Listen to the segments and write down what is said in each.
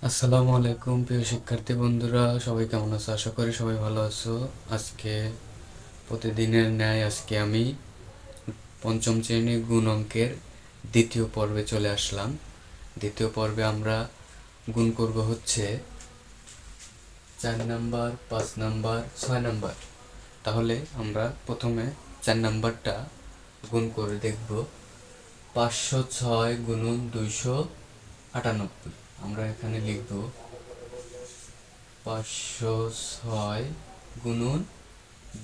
আসসালামু আলাইকুম প্রিয় শিক্ষার্থী বন্ধুরা, সবাই কেমন আছো? আশা করি সবাই ভালো আছো। আজকে প্রতিদিনের ন্যায় আজকে আমি পঞ্চম শ্রেণী গুণ অঙ্কের দ্বিতীয় পর্বে চলে আসলাম। দ্বিতীয় পর্বে আমরা গুণ করব হচ্ছে 4 নাম্বার, 5 নাম্বার, 6 নাম্বার। তাহলে আমরা প্রথমে 4 নাম্বারটা গুণ করে দেখব। 506 গুণন 298। আমরা এখানে লিখব 506 গুণন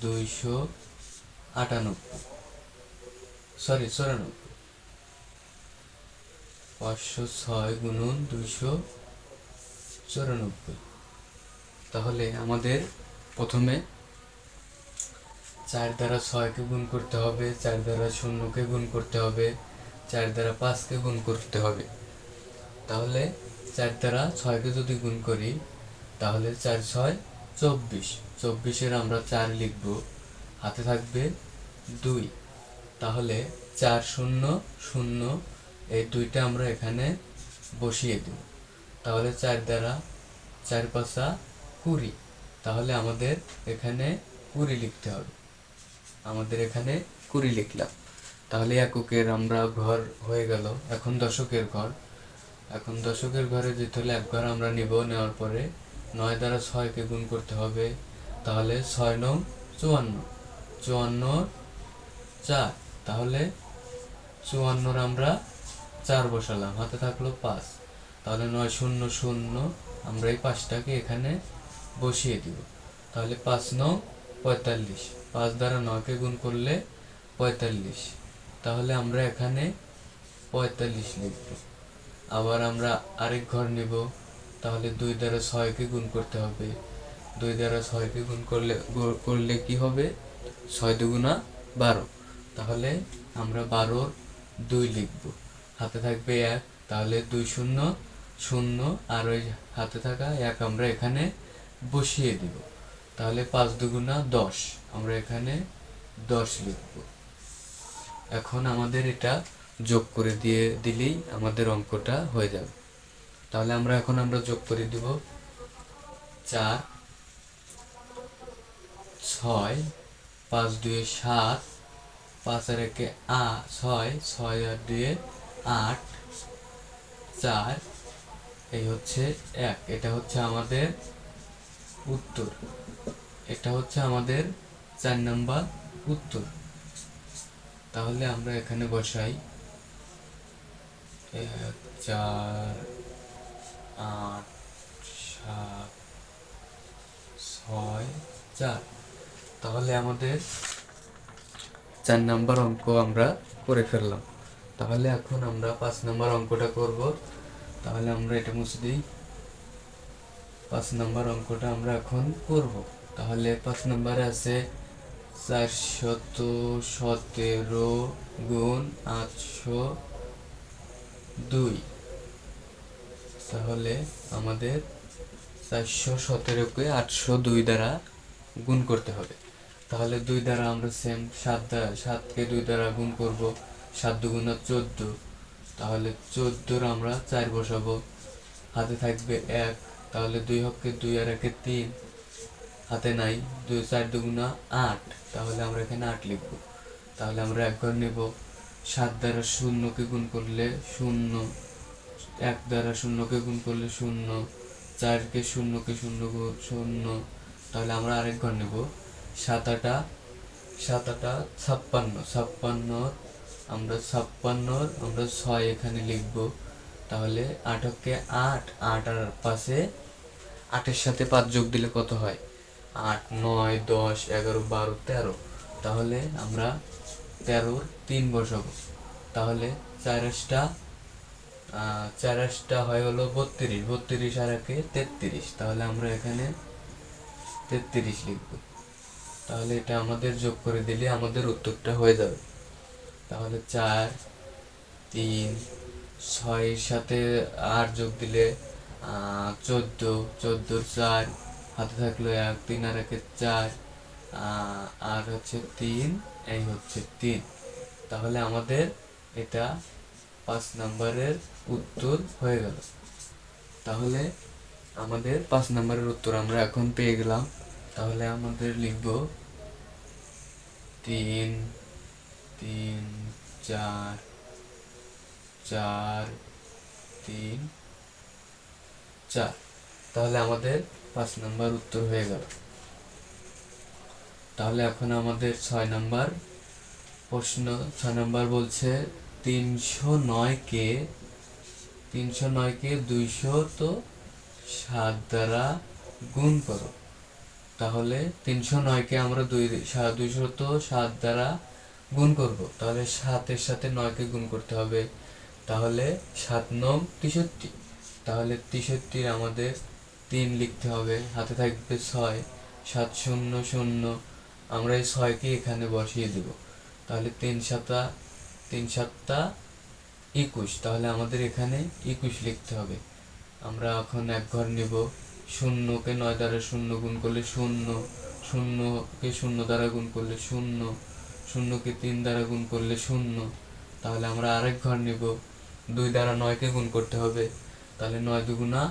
298, সরি 94। 506 গুণন 294। তাহলে আমাদের প্রথমে 4 দ্বারা 6কে গুণ করতে হবে, 4 দ্বারা 0কে গুণ করতে হবে, 4 দ্বারা 5কে গুণ করতে হবে। তাহলে 4 দ্বারা 6কে যদি গুণ করি তাহলে 4 6 24। 24-এর আমরা 4 লিখব, হাতে থাকবে 2। তাহলে 4 0 0, এই 2টা আমরা এখানে বসিয়ে দেব। তাহলে 4 দ্বারা 4 5 20। তাহলে আমাদের এখানে 20 লিখতে হবে। আমাদের এখানে 20 লিখলাম। তাহলে এককের আমরা ঘর হয়ে গেল। এখন দশকের ঘর। এখন দশকের ঘরে যেতে হলে এক ঘর আমরা নিব। নেওয়ার পরে 9 দ্বারা 6কে গুণ করতে হবে। তাহলে 6 9 54, 54 4। তাহলে 54 আমরা 4 বসালাম, হাতে থাকলো 5। তাহলে 9 0 0, আমরা এই 5টাকে এখানে বসিয়ে দিব। তাহলে 5 9 45। 5 দ্বারা 9কে গুণ করলে 45। তাহলে আমরা এখানে 45 লিখব। আবার আমরা আরেক ঘর নিব। তাহলে 2 দ্বারা 6কে গুণ করতে হবে। 2 দ্বারা 6কে গুণ করলে কি হবে? 6 দুগুণা 12। তাহলে আমরা 12-র 2 লিখব, হাতে থাকবে 1। তাহলে 2 0 0, আর ওই হাতে থাকা 1 আমরা এখানে বসিয়ে দিব। তাহলে 5 দুগুণা 10, আমরা এখানে 10 লিখব। এখন আমাদের এটা যোগ করে দিলেই আমাদের অঙ্কটা হয়ে যাবে। তাহলে আমরা যোগ করে দিব। 4 6 5 2 7, 5 আর 1 6, 6 আর 2 8, 4, এই হচ্ছে 1। এটা হচ্ছে আমাদের উত্তর। এটা হচ্ছে আমাদের 4 নাম্বার উত্তর। তাহলে আমরা এখানে বসাই 1 4 8 7 6 4। তাহলে আমাদের 4 নাম্বার অঙ্ক আমরা করে ফেললাম। তাহলে এখন আমরা 5 নাম্বার অঙ্কটা করব। তাহলে আমরা এটা মুছে দিই। 5 নাম্বার অঙ্কটা আমরা এখন করব। তাহলে 5 নাম্বারে আছে 417 গুণ 802। তাহলে আমাদের 417কে 802 দ্বারা গুণ করতে হবে। তাহলে 2 দ্বারা আমরা সেম 7কে 2 দ্বারা গুণ করব। 7 দুগুণা 14। তাহলে 14-র আমরা 4 বসাবো, হাতে থাকবে 1। তাহলে 2 হকে 2 আর 1 3, হাতে নাই। 2 4 দুগুণা 8, তাহলে আমরা এখানে 8 লিখব। তাহলে আমরা এক ঘর নেব। 7 দ্বারা 0কে গুণ করলে 0, 1 দ্বারা 0কে গুণ করলে 0, 4কে 0কে 0, তাহলে আমরা আরেক ঘর নেব। 7 8 56, 56 আমরা 6 এখানে লিখব। তাহলে 8 হকে 8, 8 আর পাশে 8-এর সাথে 5 যোগ দিলে কত হয়? 8 9 10 11 12 13। তাহলে আমরা 13-র 3 বসাবো। তাহলে 4 হয় হলো 32, 32 আর 1 33। তাহলে আমরা এখানে 33 লিখব। তাহলে এটা আমাদের যোগ করে দিলে আমাদের উত্তরটা হয়ে যাবে। তাহলে 4 3 6-এর সাথে 8 যোগ দিলে 14, 14 4, হাতে থাকলো 1, 3 আর 1 4, আর হচ্ছে 3, এই হচ্ছে 3। তাহলে আমাদের এটা 5 নাম্বারের উত্তর হয়ে গেল। তাহলে আমাদের 5 নম্বরের উত্তর আমরা এখন পেয়ে গেলাম। তাহলে আমাদের লিখব 3 3 4 4 3 4। তাহলে আমাদের 5 নম্বর উত্তর হয়ে গেল। তাহলে এখন আমাদের 6 নম্বর প্রশ্ন। 6 নম্বর বলছে 309কে 207 দ্বারা গুণ করো। তাহলে 309কে আমরা 207 দ্বারা গুণ করব। তাহলে 7-এর সাথে 9কে গুণ করতে হবে। তাহলে 7 9 63। তাহলে 63 আমাদের 3 লিখতে হবে, হাতে থাকবে 6, 7 0 0। আমরা এই 6কে এখানে বসিয়ে দেব। তাহলে 3 7 21। তাহলে আমাদের এখানে 21 লিখতে হবে। আমরা এখন এক ঘর নেব। 0কে 9 দ্বারা 0 গুণ করলে 0, 0কে 0 দ্বারা গুণ করলে 0, 0কে 3 দ্বারা গুণ করলে 0। তাহলে আমরা আরেক ঘর নেব। 2 দ্বারা 9কে গুণ করতে হবে। তাহলে 9 দুগুণা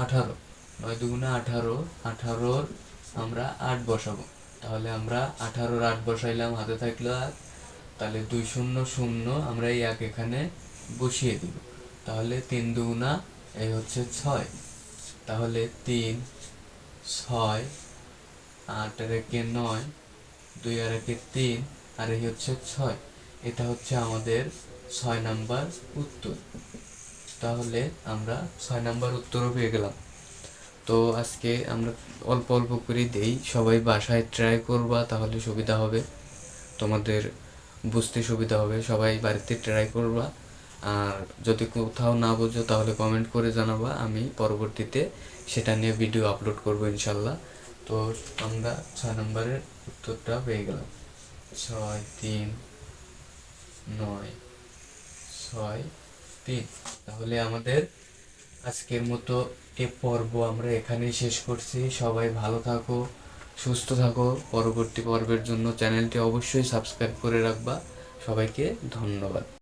18, 9 দুগুণা 18, 18-র আমরা 8 বসাবো। তাহলে আমরা 18-র 8 বসাইলাম, হাতে থাকলো 1। তাহলে 2 0 0 আমরা এই 1 এখানে বসিয়ে দিব। তাহলে 3 দুগুণা এই হচ্ছে 6। তাহলে 3 6, 8 আর 1 9, 2 আর 1 3, আর এই হচ্ছে 6। এটা হচ্ছে আমাদের 6 নাম্বার উত্তর। তাহলে আমরা 6 নাম্বার উত্তরও পেয়ে গেলাম। তো আজকে আমরা অল্প অল্প করে দেই, সবাই বাসায় ট্রাই করবা, তাহলে সুবিধা হবে, তোমাদের বুঝতে সুবিধা হবে। সবাই বাড়িতে ট্রাই করবা। আর যদি কোথাও না বোঝো তাহলে কমেন্ট করে জানাবা, আমি পরবর্তীতে সেটা নিয়ে ভিডিও আপলোড করবো ইনশাল্লাহ। তো আমরা 6 নম্বরের উত্তরটা পেয়ে গেলাম। 6 3 9 6 3। তাহলে আমাদের আজকের মতো এ পর্ব আমরা এখানেই শেষ করছি। সবাই ভালো থাকো, সুস্থ থাকো। পরবর্তী পর্বের জন্য চ্যানেলটি অবশ্যই সাবস্ক্রাইব করে রাখবা। সবাইকে ধন্যবাদ।